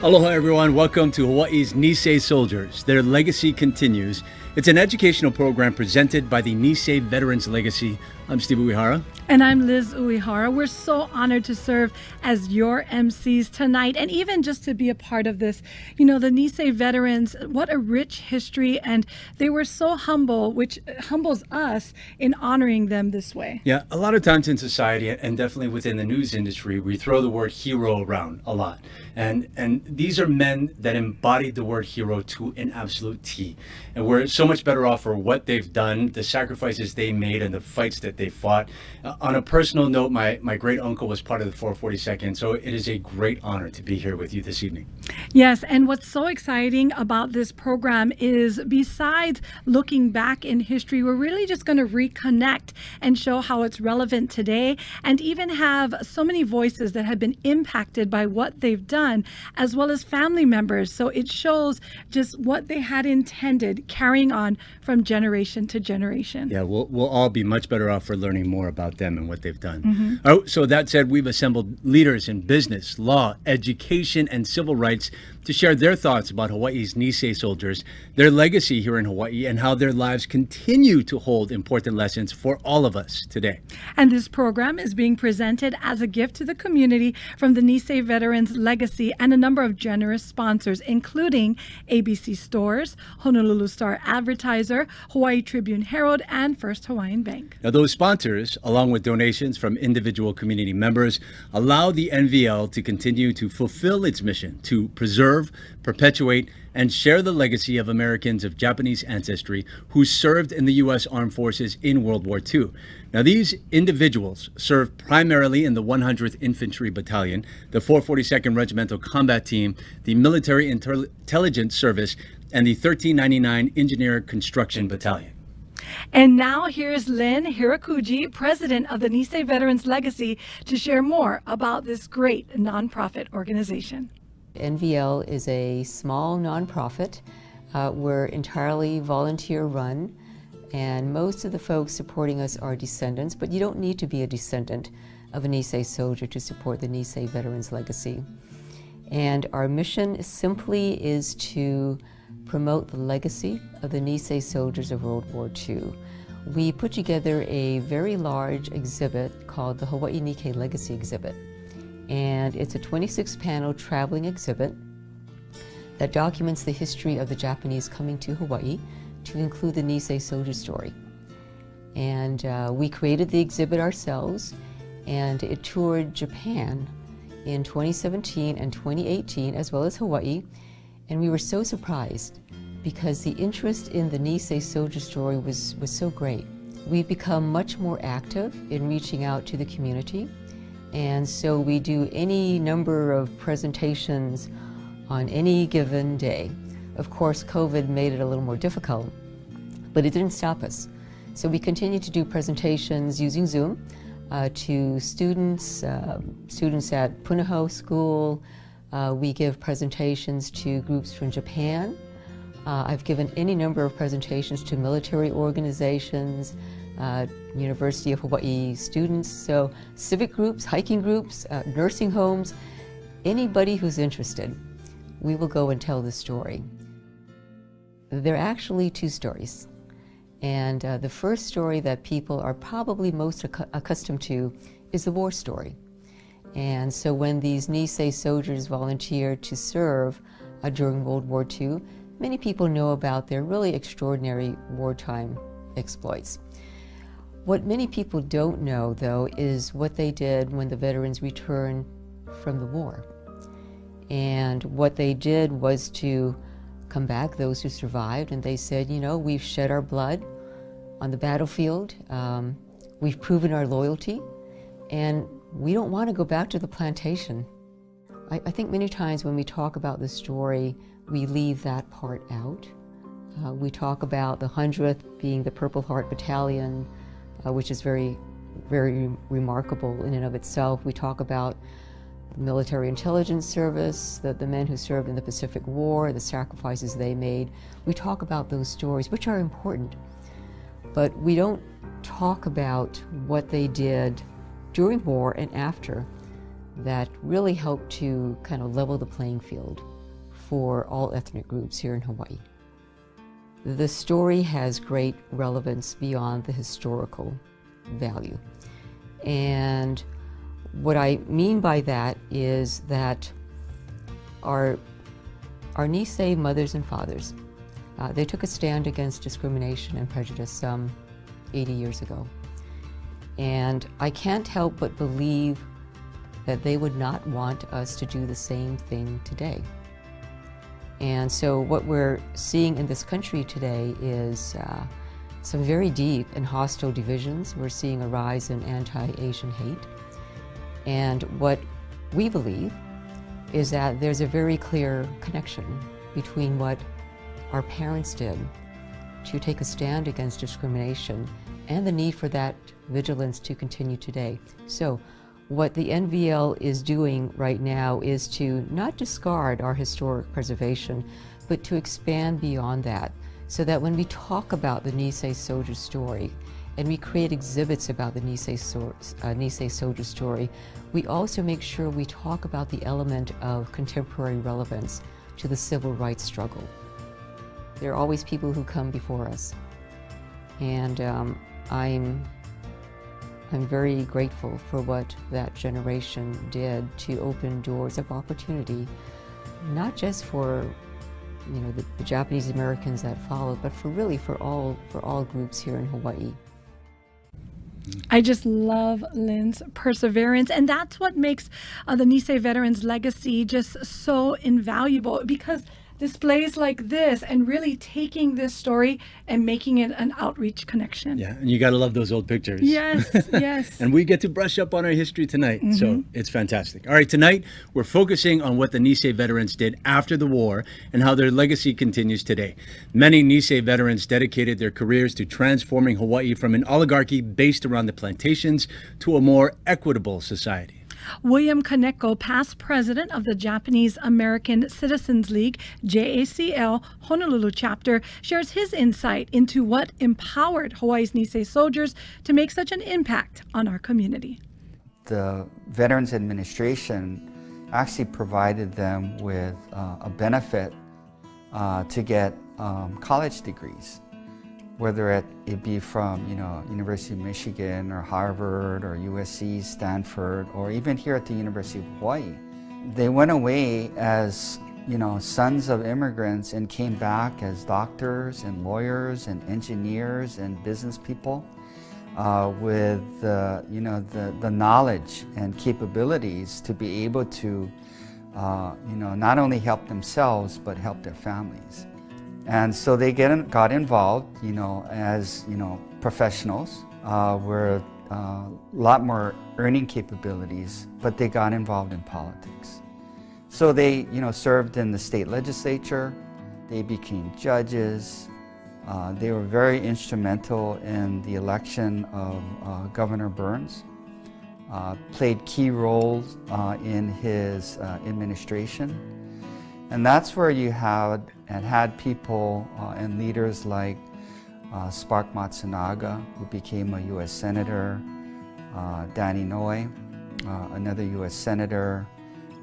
Aloha everyone, welcome to Hawaii's Nisei Soldiers. Their legacy continues. It's an educational program presented by the Nisei Veterans Legacy. I'm Steve Uehara. And I'm Liz Uehara. We're so honored to serve as your MCs tonight, and even just to be a part of this. You know, the Nisei veterans, what a rich history, and they were so humble, which humbles us in honoring them this way. Yeah, a lot of times in society, and definitely within the news industry, we throw the word hero around a lot. And these are men that embodied the word hero to an absolute T. And we're so much better off for what they've done, the sacrifices they made, and the fights that they fought. On a personal note, my great uncle was part of the 442nd, so it is a great honor to be here with you this evening. Yes, and what's so exciting about this program is besides looking back in history, we're really just going to reconnect and show how it's relevant today, and even have so many voices that have been impacted by what they've done, as well as family members. So it shows just what they had intended, carrying on from generation to generation. Yeah, we'll all be much better off for learning more about them and what they've done. Oh, so that said, we've assembled leaders in business, law, education, and civil rights to share their thoughts about Hawaii's Nisei Soldiers, their legacy here in Hawaii, and how their lives continue to hold important lessons for all of us today. And this program is being presented as a gift to the community from the Nisei Veterans Legacy and a number of generous sponsors, including ABC Stores, Honolulu Star Advertiser, Hawaii Tribune Herald, and First Hawaiian Bank. Now, those sponsors, along with donations from individual community members, allow the NVL to continue to fulfill its mission to preserve, perpetuate, and share the legacy of Americans of Japanese ancestry who served in the U.S. Armed Forces in World War II. Now, these individuals served primarily in the 100th Infantry Battalion, the 442nd Regimental Combat Team, the Military Intelligence Service, and the 1399 Engineer Construction Battalion. And now here's Lynn Hirakuji, president of the Nisei Veterans Legacy, to share more about this great nonprofit organization. NVL is a small nonprofit. We're entirely volunteer run, and most of the folks supporting us are descendants, but you don't need to be a descendant of a Nisei soldier to support the Nisei Veterans Legacy. And our mission simply is to promote the legacy of the Nisei soldiers of World War II. We put together a very large exhibit called the Hawaii Nikkei Legacy Exhibit. And it's a 26-panel traveling exhibit that documents the history of the Japanese coming to Hawaii to include the Nisei soldier story. And we created the exhibit ourselves, and it toured Japan in 2017 and 2018, as well as Hawaii. And we were so surprised because the interest in the Nisei soldier story was so great. We've become much more active in reaching out to the community. And so we do any number of presentations on any given day. Of course, COVID made it a little more difficult, but it didn't stop us. So we continue to do presentations using Zoom to students at Punahou School. We give presentations to groups from Japan. I've given any number of presentations to military organizations, University of Hawaii students, so civic groups, hiking groups, nursing homes, anybody who's interested, we will go and tell the story. There are actually two stories. And the first story that people are probably most accustomed to is the war story. And so when these Nisei soldiers volunteered to serve during World War II, many people know about their really extraordinary wartime exploits. What many people don't know, though, is what they did when the veterans returned from the war. And what they did was to come back, those who survived, and they said, you know, we've shed our blood on the battlefield, we've proven our loyalty, and we don't want to go back to the plantation. I think many times when we talk about the story, we leave that part out. We talk about the 100th being the Purple Heart Battalion, which is very, very remarkable in and of itself. We talk about the Military Intelligence Service, the men who served in the Pacific War, the sacrifices they made. We talk about those stories, which are important, but we don't talk about what they did during war and after that really helped to kind of level the playing field. for all ethnic groups here in Hawaii. The story has great relevance beyond the historical value. And what I mean by that is that our Nisei mothers and fathers, they took a stand against discrimination and prejudice some 80 years ago. And I can't help but believe that they would not want us to do the same thing today. And so what we're seeing in this country today is some very deep and hostile divisions. We're seeing a rise in anti-Asian hate. And what we believe is that there's a very clear connection between what our parents did to take a stand against discrimination and the need for that vigilance to continue today. So what the NVL is doing right now is to not discard our historic preservation, but to expand beyond that, so that when we talk about the Nisei Soldiers story and we create exhibits about the Nisei Soldiers story, we also make sure we talk about the element of contemporary relevance to the civil rights struggle. There are always people who come before us, and I'm very grateful for what that generation did to open doors of opportunity, not just for the Japanese Americans that followed, but for all groups here in Hawaii. I just love Lynn's perseverance, and that's what makes the Nisei veterans' legacy just so invaluable, because displays like this and really taking this story and making it an outreach connection. Yeah, and you got to love those old pictures. Yes, yes. And we get to brush up on our history tonight, so it's fantastic. All right, tonight we're focusing on what the Nisei veterans did after the war and how their legacy continues today. Many Nisei veterans dedicated their careers to transforming Hawaii from an oligarchy based around the plantations to a more equitable society. William Kaneko, past president of the Japanese American Citizens League, JACL, Honolulu chapter, shares his insight into what empowered Hawaii's Nisei soldiers to make such an impact on our community. The Veterans Administration actually provided them with a benefit to get college degrees, whether it be from University of Michigan or Harvard or USC, Stanford, or even here at the University of Hawaii. They went away as sons of immigrants and came back as doctors and lawyers and engineers and business people with the knowledge and capabilities to be able to not only help themselves but help their families. And so they got involved, as professionals, with a lot more earning capabilities, but they got involved in politics. So they, served in the state legislature. They became judges. They were very instrumental in the election of Governor Burns. Played key roles in his administration. And that's where you had people and leaders like Spark Matsunaga, who became a U.S. Senator, Danny Noe, another U.S. Senator,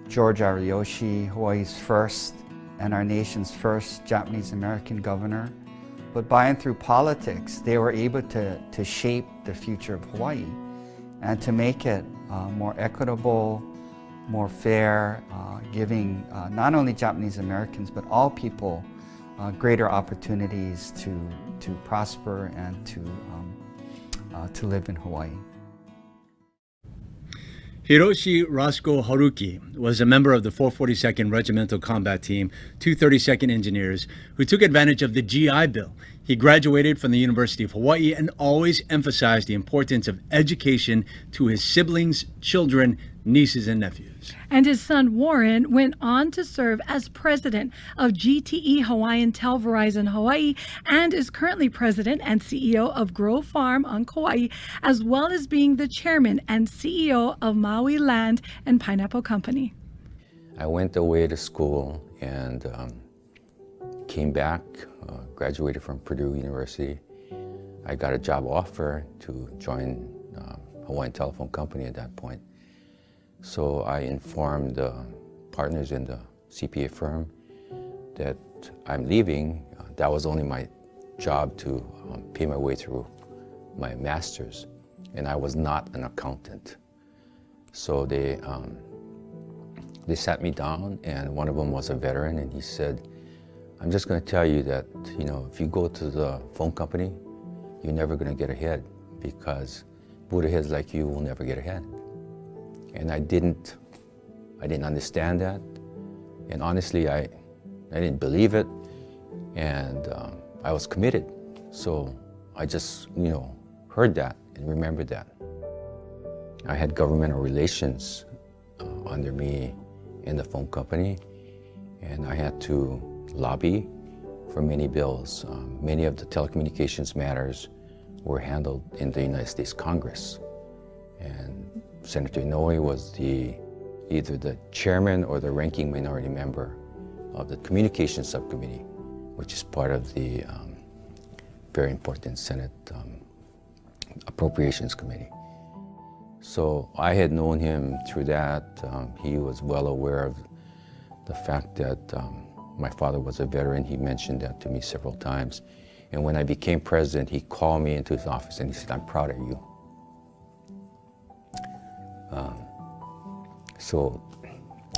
George Ariyoshi, Hawaii's first and our nation's first Japanese American governor. But by and through politics, they were able to shape the future of Hawaii and to make it more equitable, more fair, giving not only Japanese Americans but all people greater opportunities to prosper and to live in Hawaii. Hiroshi Roscoe Haruki was a member of the 442nd Regimental Combat Team, 232nd Engineers, who took advantage of the GI Bill. He graduated from the University of Hawaii and always emphasized the importance of education to his siblings, children, nieces, and nephews. And his son Warren went on to serve as president of GTE Hawaiian Tel Verizon Hawaii and is currently president and CEO of Grove Farm on Kauai, as well as being the chairman and CEO of Maui Land and Pineapple Company. I went away to school and came back, graduated from Purdue University. I got a job offer to join Hawaiian Telephone Company at that point. So I informed partners in the CPA firm that I'm leaving, that was only my job to pay my way through my master's, and I was not an accountant. So they sat me down, and one of them was a veteran, and he said, I'm just going to tell you that, you know, if you go to the phone company, you're never going to get ahead, because Buddha heads like you will never get ahead. And I didn't understand that, and honestly, I didn't believe it, and I was committed. So I just, you know, heard that and remembered that. I had governmental relations under me in the phone company, and I had to lobby for many bills. Many of the telecommunications matters were handled in the United States Congress, and Senator Inouye was either the chairman or the ranking minority member of the Communications Subcommittee, which is part of the very important Senate Appropriations Committee. So I had known him through that. He was well aware of the fact that my father was a veteran. He mentioned that to me several times. And when I became president, he called me into his office and he said, I'm proud of you. So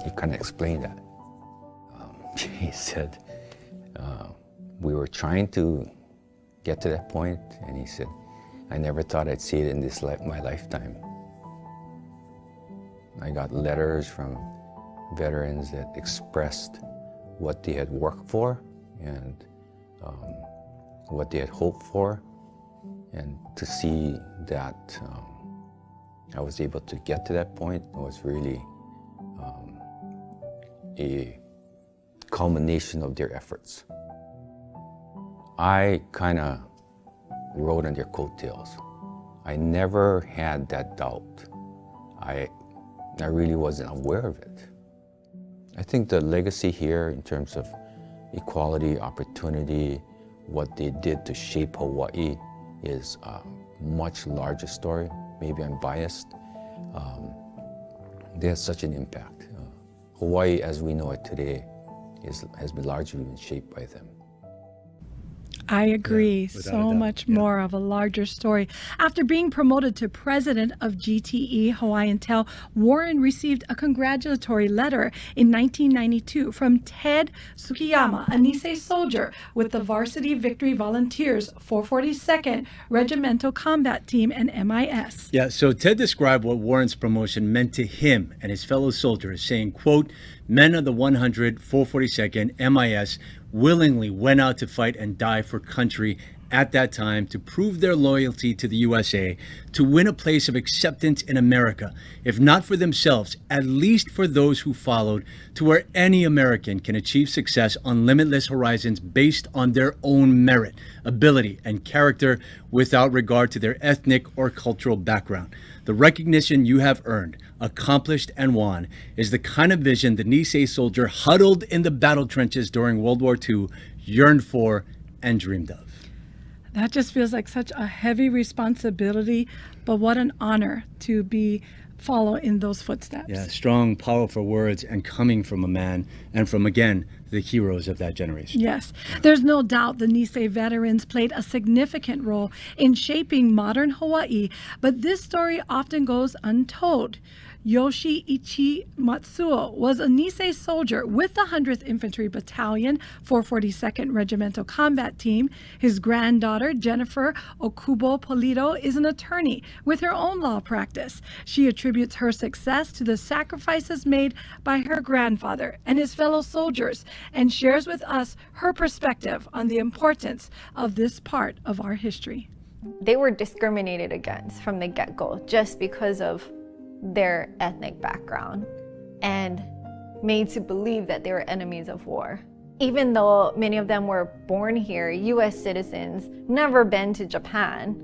he kind of explained that. He said, we were trying to get to that point, and he said, I never thought I'd see it in my lifetime. I got letters from veterans that expressed what they had worked for and what they had hoped for, and to see that I was able to get to that point was really a culmination of their efforts. I kind of rode on their coattails. I never had that doubt. I really wasn't aware of it. I think the legacy here in terms of equality, opportunity, what they did to shape Hawaii is a much larger story. Maybe I'm biased. They had such an impact. Hawaii, as we know it today, has been largely been shaped by them. I agree. Yeah, so much more of a larger story. After being promoted to president of GTE Hawaiian Tel, Warren received a congratulatory letter in 1992 from Ted Sukiyama, a Nisei soldier with the Varsity Victory Volunteers 442nd Regimental Combat Team and MIS. Yeah, so Ted described what Warren's promotion meant to him and his fellow soldiers, saying, quote, men of the 100 442nd MIS willingly went out to fight and die for country at that time to prove their loyalty to the USA, to win a place of acceptance in America, if not for themselves, at least for those who followed, to where any American can achieve success on limitless horizons based on their own merit, ability, and character without regard to their ethnic or cultural background. The recognition you have earned, accomplished, and won is the kind of vision the Nisei soldier huddled in the battle trenches during World War II yearned for and dreamed of. That just feels like such a heavy responsibility, but what an honor to follow in those footsteps. Yeah, strong, powerful words, and coming from a man and from, again, the heroes of that generation. Yes, there's no doubt the Nisei veterans played a significant role in shaping modern Hawaii, but this story often goes untold. Yoshiichi Matsuo was a Nisei soldier with the 100th Infantry Battalion, 442nd Regimental Combat Team. His granddaughter, Jennifer Okubo Polito, is an attorney with her own law practice. She attributes her success to the sacrifices made by her grandfather and his fellow soldiers, and shares with us her perspective on the importance of this part of our history. They were discriminated against from the get-go just because of their ethnic background and made to believe that they were enemies of war. Even though many of them were born here, US citizens, never been to Japan,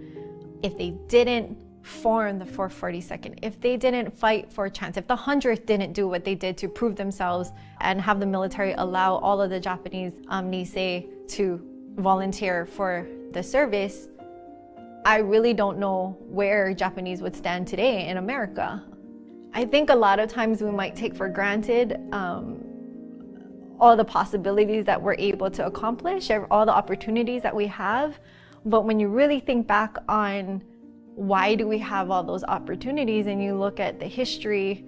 if they didn't form the 442nd, if they didn't fight for a chance, if the 100th didn't do what they did to prove themselves and have the military allow all of the Japanese Nisei to volunteer for the service, I really don't know where Japanese would stand today in America. I think a lot of times we might take for granted all the possibilities that we're able to accomplish, all the opportunities that we have. But when you really think back on why do we have all those opportunities and you look at the history,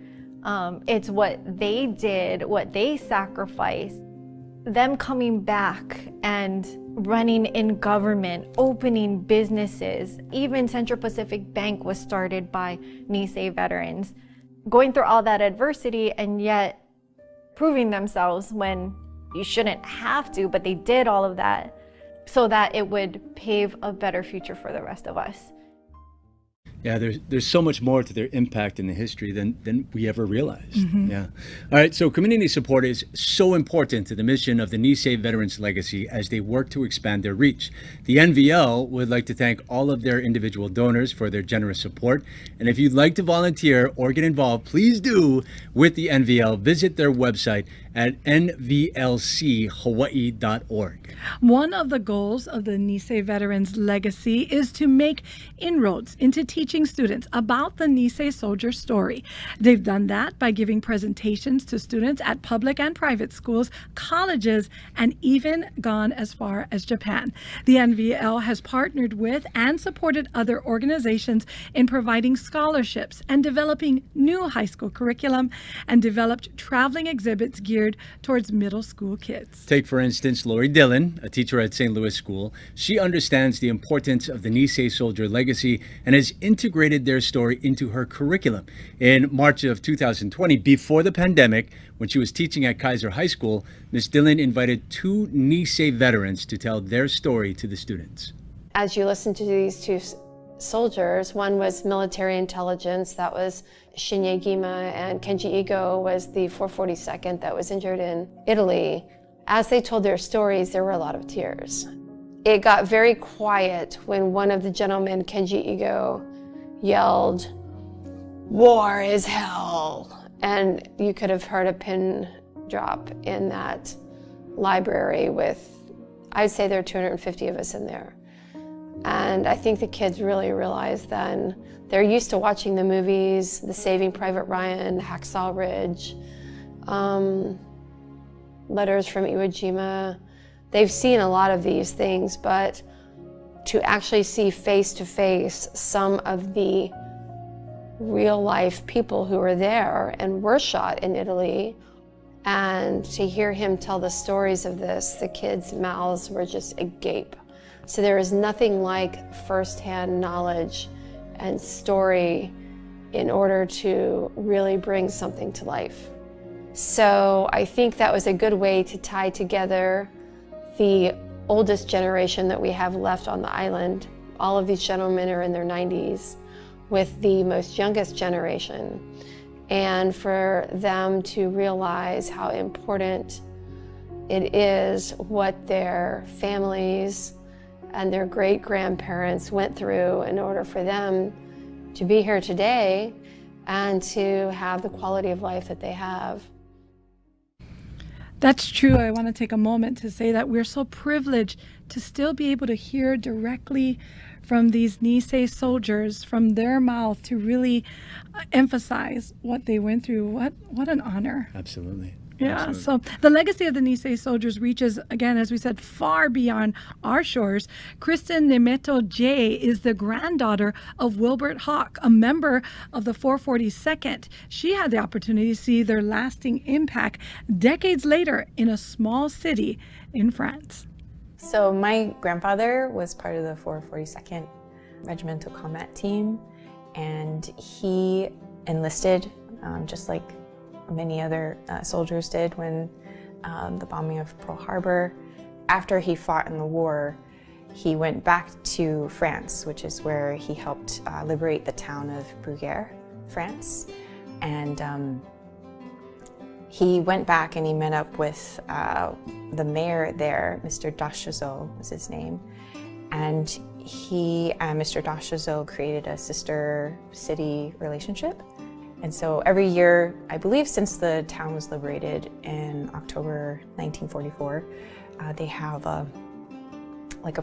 it's what they did, what they sacrificed, them coming back and running in government, opening businesses. Even Central Pacific Bank was started by Nisei veterans, going through all that adversity and yet proving themselves when you shouldn't have to, but they did all of that so that it would pave a better future for the rest of us. Yeah, there's so much more to their impact in the history than we ever realized. Yeah. All right, so community support is so important to the mission of the Nisei Veterans Legacy as they work to expand their reach. The NVL would like to thank all of their individual donors for their generous support. And if you'd like to volunteer or get involved, please do with the NVL. Visit their website at nvlchawaii.org. One of the goals of the Nisei Veterans Legacy is to make inroads into teaching students about the Nisei Soldier story. They've done that by giving presentations to students at public and private schools, colleges, and even gone as far as Japan. The NVL has partnered with and supported other organizations in providing scholarships and developing new high school curriculum and developed traveling exhibits geared towards middle school kids. Take, for instance, Lori Dillon, a teacher at St. Louis School. She understands the importance of the Nisei Soldier legacy and has integrated their story into her curriculum. In March of 2020, before the pandemic, when she was teaching at Kaiser High School, Ms. Dillon invited 2 Nisei veterans to tell their story to the students. As you listen to these 2 soldiers, one was military intelligence, that was Shinya Gima, and Kenji Igo was the 442nd that was injured in Italy. As they told their stories, there were a lot of tears. It got very quiet when one of the gentlemen, Kenji Igo, yelled, "War is hell!" And you could have heard a pin drop in that library with, I'd say there are 250 of us in there. And I think the kids really realized then, they're used to watching the movies, the Saving Private Ryan, Hacksaw Ridge, Letters from Iwo Jima. They've seen a lot of these things, but to actually see face to face some of the real life people who were there and were shot in Italy, and to hear him tell the stories of this, the kids' mouths were just agape. So there is nothing like firsthand knowledge and story in order to really bring something to life. So I think that was a good way to tie together the oldest generation that we have left on the island. All of these gentlemen are in their 90s, with the most youngest generation, and for them to realize how important it is what their families and their great-grandparents went through in order for them to be here today and to have the quality of life that they have. That's true. I want to take a moment to say that we're so privileged to still be able to hear directly from these Nisei soldiers, from their mouth, to really emphasize what they went through. What an honor. Absolutely. Yeah, Absolutely. so the legacy of the Nisei soldiers reaches, again, as we said, far beyond our shores. Kristen Nemeto J is the granddaughter of Wilbert Hawk, a member of the 442nd. She had the opportunity to see their lasting impact decades later in a small city in France. So my grandfather was part of the 442nd Regimental Combat Team, and he enlisted just like many other soldiers did when the bombing of Pearl Harbor. After he fought in the war, he went back to France, which is where he helped liberate the town of Bruguère, France. And he went back and he met up with the mayor there, Mr. Dashizo was his name. And he and Mr. Dashizo created a sister city relationship. And so every year, I believe since the town was liberated in October 1944, they have a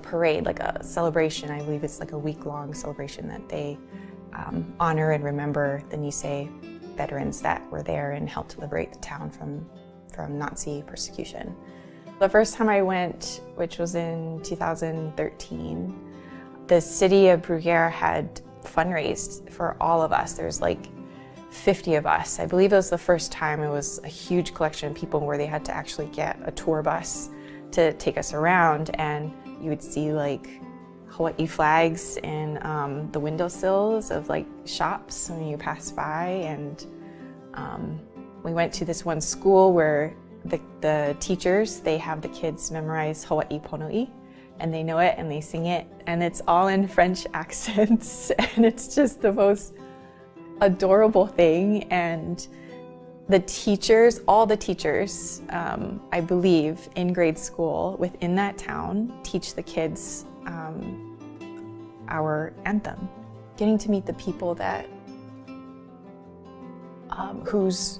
parade, like a celebration. I believe it's like a week-long celebration that they honor and remember the Nisei veterans that were there and helped to liberate the town from from Nazi persecution. The first time I went, which was in 2013, the city of Bruguière had fundraised for all of us. There's like 50 of us. I believe it was the first time. It was a huge collection of people where they had to actually get a tour bus to take us around, and you would see like Hawaii flags in the windowsills of like shops when you pass by. And we went to this one school where the teachers, they have the kids memorize Hawaii Pono'i, and they know it and they sing it, and it's all in French accents, and it's just the most adorable thing. And the teachers, all the teachers, I believe, in grade school within that town teach the kids our anthem. Getting to meet the people that whose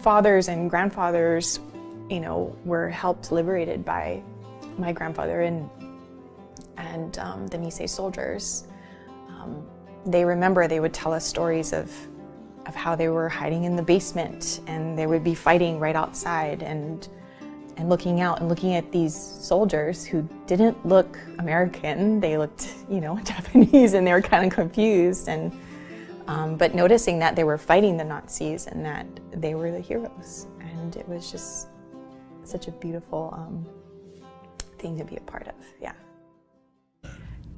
fathers and grandfathers, you know, were helped liberated by my grandfather and the Nisei Soldiers. They remember, they would tell us stories of how they were hiding in the basement, and they would be fighting right outside and looking out and looking at these soldiers who didn't look American. They looked, you know, Japanese, and they were kind of confused. And but noticing that they were fighting the Nazis and that they were the heroes. And it was just such a beautiful thing to be a part of, yeah.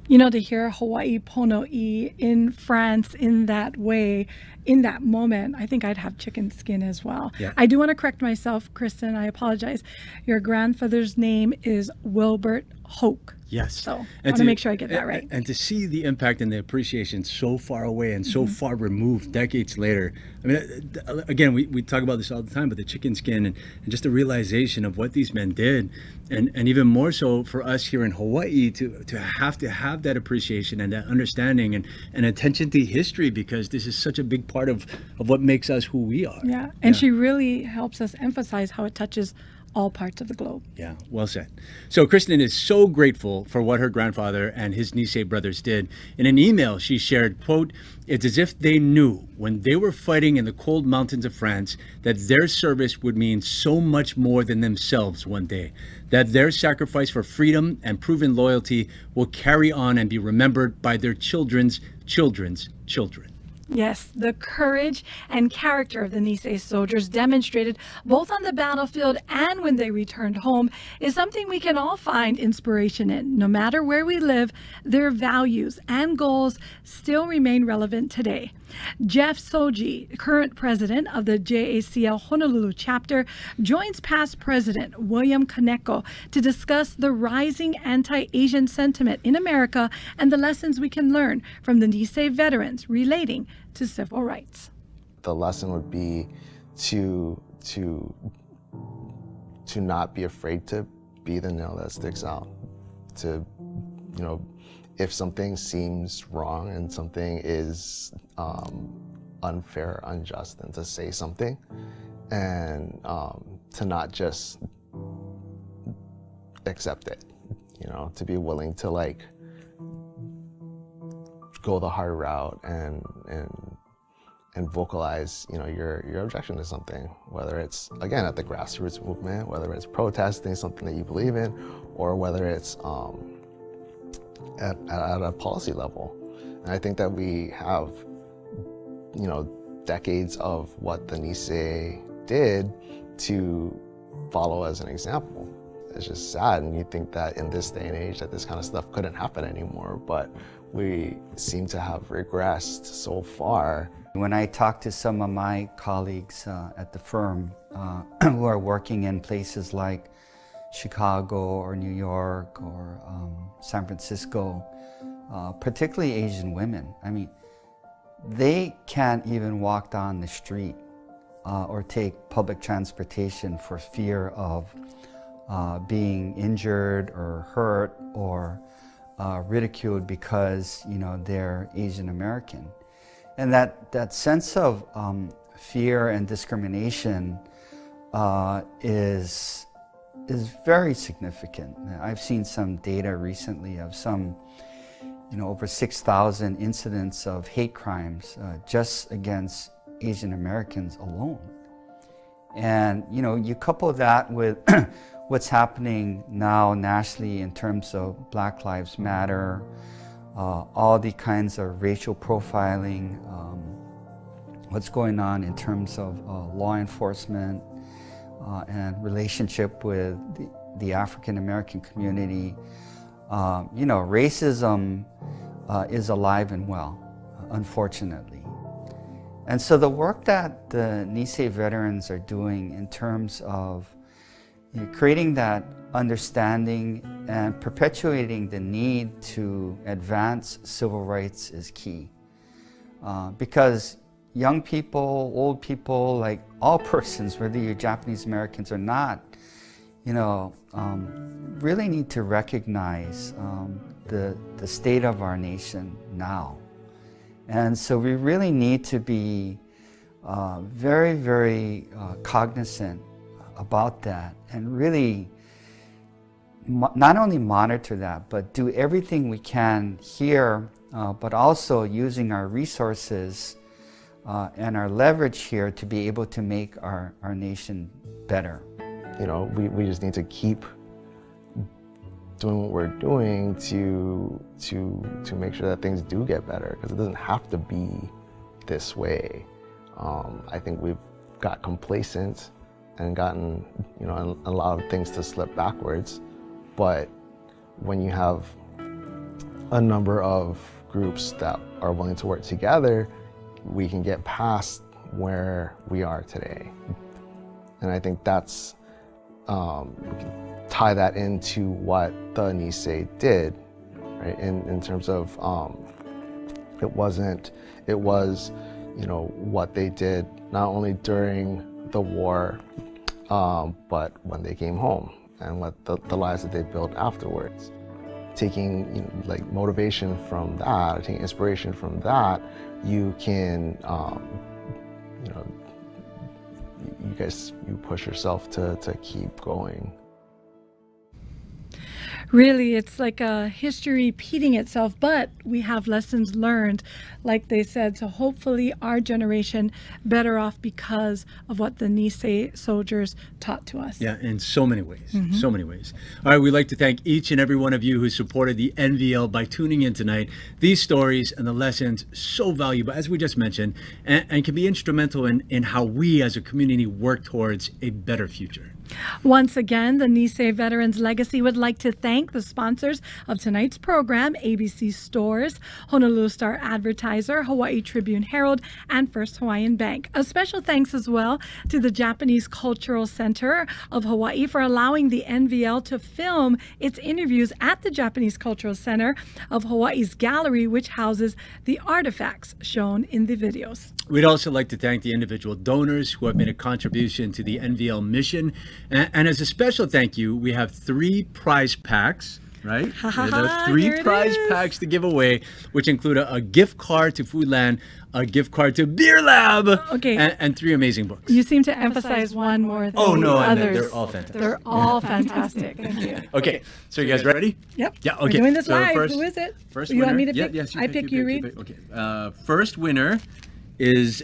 You know, to hear Hawaii Pono'i in France in that way, in that moment, I think I'd have chicken skin as well. Yeah. I do want to correct myself, Kristen, I apologize. Your grandfather's name is Wilbert Hoke. Yes. So I want to make sure I get that right. And to see the impact and the appreciation so far away and so far removed decades later. I mean, again, we talk about this all the time, but the chicken skin and just the realization of what these men did, and even more so for us here in Hawaii to have that appreciation and that understanding and attention to history, because this is such a big part of what makes us who we are. Yeah. And she really helps us emphasize how it touches all parts of the globe. Yeah, well said. So Kristen is so grateful for what her grandfather and his Nisei brothers did. In an email, she shared, quote, "It's as if they knew when they were fighting in the cold mountains of France that their service would mean so much more than themselves one day, that their sacrifice for freedom and proven loyalty will carry on and be remembered by their children's children's children." Yes, the courage and character of the Nisei soldiers demonstrated both on the battlefield and when they returned home is something we can all find inspiration in. No matter where we live, their values and goals still remain relevant today. Jeff Soji, current president of the JACL Honolulu chapter, joins past president William Kaneko to discuss the rising anti-Asian sentiment in America and the lessons we can learn from the Nisei veterans relating to civil rights. The lesson would be to not be afraid to be the nail that sticks out. To, you know, if something seems wrong and something is unfair, unjust, then to say something, and to not just accept it, you know, to be willing to like go the hard route and vocalize, you know, your objection to something, whether it's, again, at the grassroots movement, whether it's protesting something that you believe in, or whether it's at a policy level. And I think that we have, you know, decades of what the Nisei did to follow as an example. It's just sad, and you think that in this day and age that this kind of stuff couldn't happen anymore, but we seem to have regressed so far. When I talk to some of my colleagues at the firm who are working in places like Chicago or New York or San Francisco, particularly Asian women, I mean, they can't even walk down the street or take public transportation for fear of being injured or hurt or ridiculed because, you know, they're Asian American. And that sense of fear and discrimination is very significant. I've seen some data recently of some, you know, over 6,000 incidents of hate crimes just against Asian Americans alone. And you couple that with what's happening now nationally in terms of Black Lives Matter, all the kinds of racial profiling, what's going on in terms of law enforcement and relationship with the African American community. Racism is alive and well, unfortunately. And so the work that the Nisei veterans are doing in terms of creating that understanding and perpetuating the need to advance civil rights is key. Because young people, old people, like all persons, whether you're Japanese Americans or not, really need to recognize the state of our nation now. And so we really need to be very, very cognizant about that and really not only monitor that, but do everything we can here, but also using our resources and our leverage here to be able to make our nation better. We just need to keep doing what we're doing to make sure that things do get better, because it doesn't have to be this way. I think we've got complacent and gotten a lot of things to slip backwards, but when you have a number of groups that are willing to work together, we can get past where we are today. And I think that's we can tie that into what the Nisei did, right? In terms of it was what they did not only during the war, but when they came home and what the lives that they built afterwards. Taking like motivation from that, or taking inspiration from that, you can you push yourself to keep going. Really, it's like a history repeating itself, but we have lessons learned, like they said. So hopefully our generation better off because of what the Nisei soldiers taught to us. Yeah, in so many ways, so many ways. All right, we'd like to thank each and every one of you who supported the NVL by tuning in tonight. These stories and the lessons, so valuable, as we just mentioned, and can be instrumental in how we as a community work towards a better future. Once again, the Nisei Veterans Legacy would like to thank the sponsors of tonight's program: ABC Stores, Honolulu Star Advertiser, Hawaii Tribune Herald, and First Hawaiian Bank. A special thanks as well to the Japanese Cultural Center of Hawaii for allowing the NVL to film its interviews at the Japanese Cultural Center of Hawaii's gallery, which houses the artifacts shown in the videos. We'd also like to thank the individual donors who have made a contribution to the NVL mission. And as a special thank you, we have 3 prize packs, right? There's 3 prize packs to give away, which include a gift card to Foodland, a gift card to Beer Lab, and 3 amazing books. You seem to emphasize one more than others. They're all fantastic. They're all fantastic. Thank you. Okay, so you guys ready? Yep. Yeah, okay. We're doing this live. First, Who is it? First you winner. Want me to pick? Yes, I pick, you read? Okay. First winner is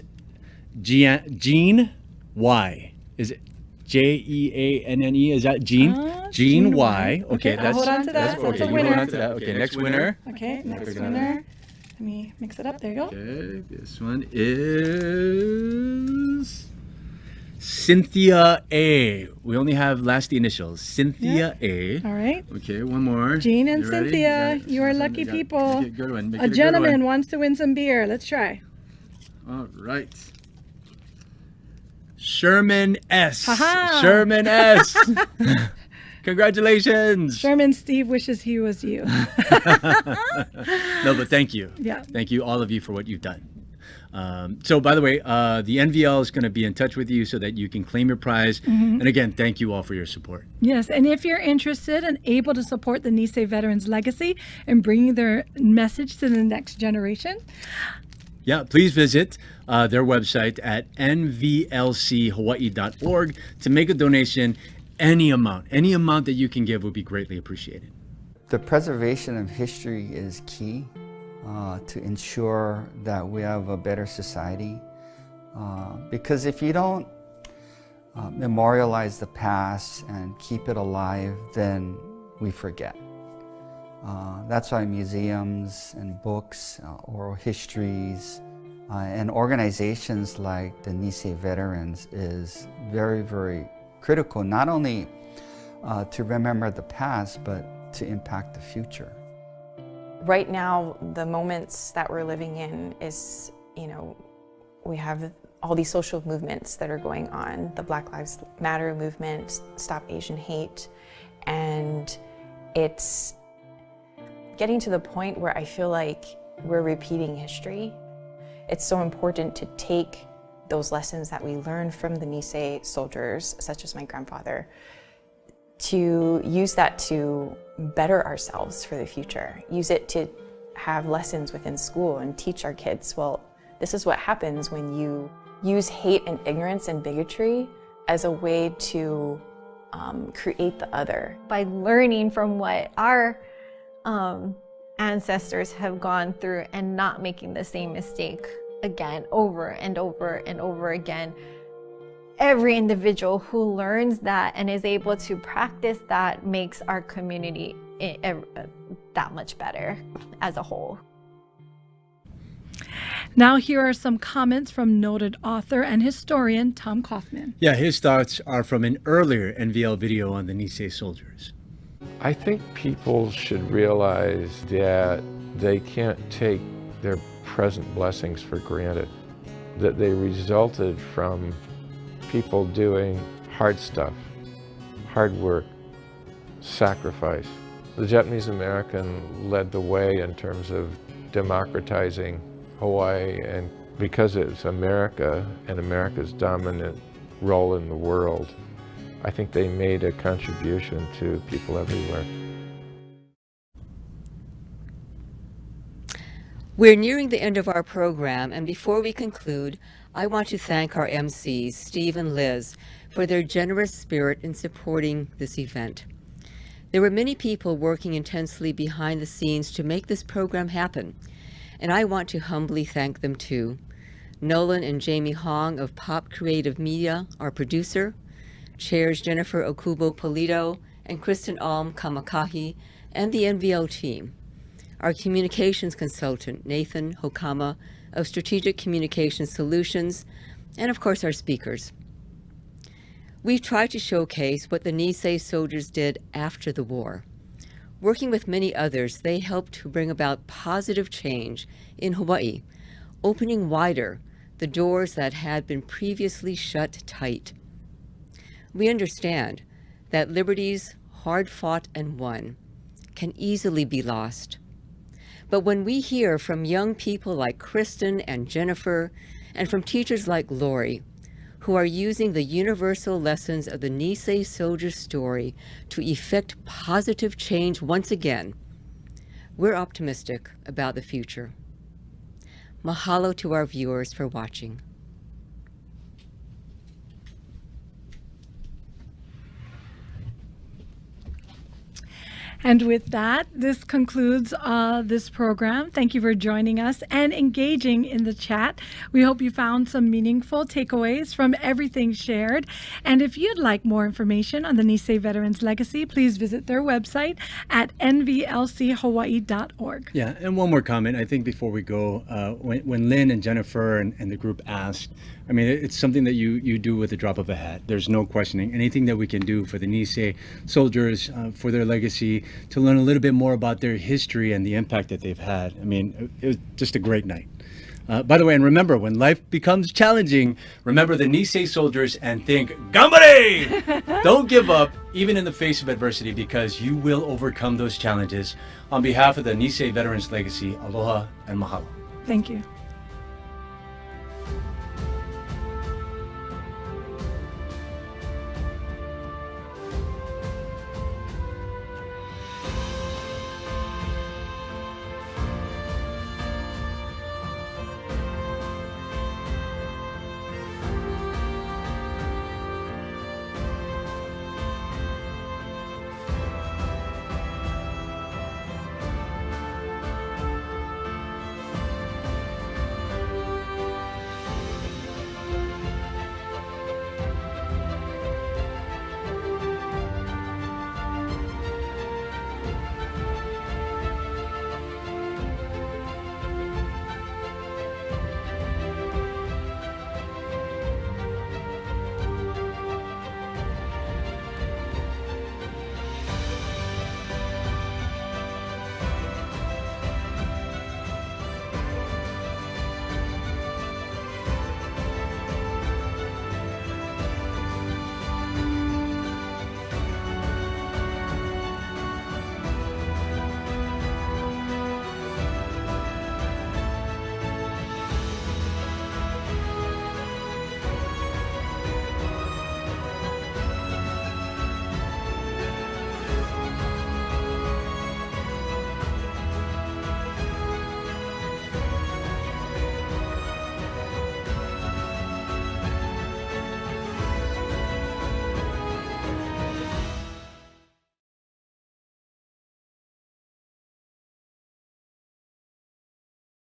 Jean Y. Is it Jeanne? Is that Jean? Jean Y. Okay, that's hold on to that. Okay, That's a you winner. hold on to that. Okay, next winner. Okay, next winner. Let me mix it up. There you go. Okay, this one is Cynthia A. We only have last initials. Cynthia A. All right. Okay, one more. Jean and You ready? Cynthia, you are lucky people. Make it a good one. Make A it good gentleman one. wants to win some beer. Let's try. All right. Sherman S. Ha-ha. Sherman S. Congratulations. Sherman Steve wishes he was you. No, but thank you. Yeah. Thank you, all of you, for what you've done. So, by the way, the NVL is going to be in touch with you so that you can claim your prize. And again, thank you all for your support. Yes, and if you're interested and able to support the Nisei Veterans Legacy and bringing their message to the next generation, yeah, please visit their website at nvlchawaii.org to make a donation. Any amount that you can give would be greatly appreciated. The preservation of history is key to ensure that we have a better society. Because if you don't memorialize the past and keep it alive, then we forget. That's why museums and books, oral histories, and organizations like the Nisei Veterans is very, very critical, not only to remember the past, but to impact the future. Right now, the moments that we're living in is, we have all these social movements that are going on, the Black Lives Matter movement, Stop Asian Hate, and it's getting to the point where I feel like we're repeating history. It's so important to take those lessons that we learned from the Nisei soldiers, such as my grandfather, to use that to better ourselves for the future. Use it to have lessons within school and teach our kids, well, this is what happens when you use hate and ignorance and bigotry as a way to create the other. By learning from what our ancestors have gone through and not making the same mistake again, over and over and over again, every individual who learns that and is able to practice that makes our community that much better as a whole. Now here are some comments from noted author and historian Tom Kaufman. Yeah, his thoughts are from an earlier NVL video on the Nisei Soldiers. I think people should realize that they can't take their present blessings for granted, that they resulted from people doing hard stuff, hard work, sacrifice. The Japanese American led the way in terms of democratizing Hawaii, and because it's America and America's dominant role in the world, I think they made a contribution to people everywhere. We're nearing the end of our program, and before we conclude, I want to thank our MCs, Steve and Liz, for their generous spirit in supporting this event. There were many people working intensely behind the scenes to make this program happen, and I want to humbly thank them too. Nolan and Jamie Hong of Pop Creative Media, our producer, chairs Jennifer Okubo-Polito and Kristen Alm Kamakahi, and the NVL team. Our communications consultant, Nathan Hokama of Strategic Communication Solutions, and of course our speakers. We've tried to showcase what the Nisei Soldiers did after the war. Working with many others, they helped to bring about positive change in Hawaii, opening wider the doors that had been previously shut tight. We understand that liberties hard fought and won can easily be lost. But when we hear from young people like Kristen and Jennifer, and from teachers like Lori, who are using the universal lessons of the Nisei Soldiers story to effect positive change once again, we're optimistic about the future. Mahalo to our viewers for watching. And with that, this concludes this program. Thank you for joining us and engaging in the chat. We hope you found some meaningful takeaways from everything shared. And if you'd like more information on the Nisei Veterans Legacy, please visit their website at nvlchawaii.org. Yeah, and one more comment, I think, before we go. When Lynn and Jennifer and the group asked, I mean, it's something that you do with a drop of a hat. There's no questioning. Anything that we can do for the Nisei Soldiers, for their legacy, to learn a little bit more about their history and the impact that they've had. I mean, it was just a great night. By the way, and remember, when life becomes challenging, remember the Nisei Soldiers and think, ganbari! Don't give up, even in the face of adversity, because you will overcome those challenges. On behalf of the Nisei Veterans Legacy, aloha and mahalo. Thank you.